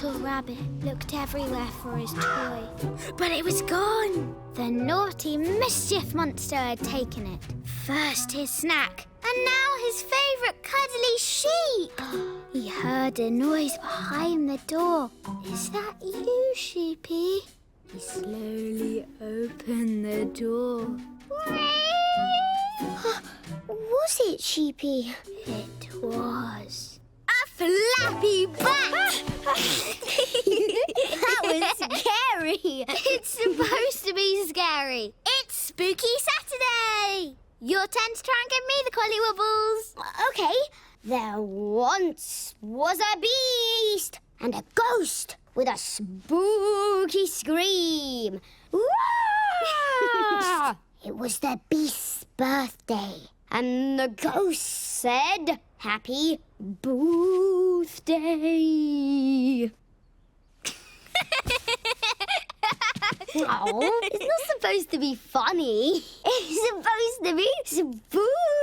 little rabbit looked everywhere for his toy, but it was gone. The naughty mischief monster had taken it. First his snack, and now his favourite cuddly sheep. He heard a noise behind the door. Is that you, Sheepy? He slowly opened the door. Was it, Sheepy? It was. A flappy bat! That was scary. It's supposed to be scary. It's Spooky Saturday. Your turn to try and give me the Collywobbles. Okay. There once was a beast and a ghost with a spooky scream. It was the beast's birthday, and the ghost said, "Happy birthday." Oh, it's not supposed to be funny. It's supposed to be spooky.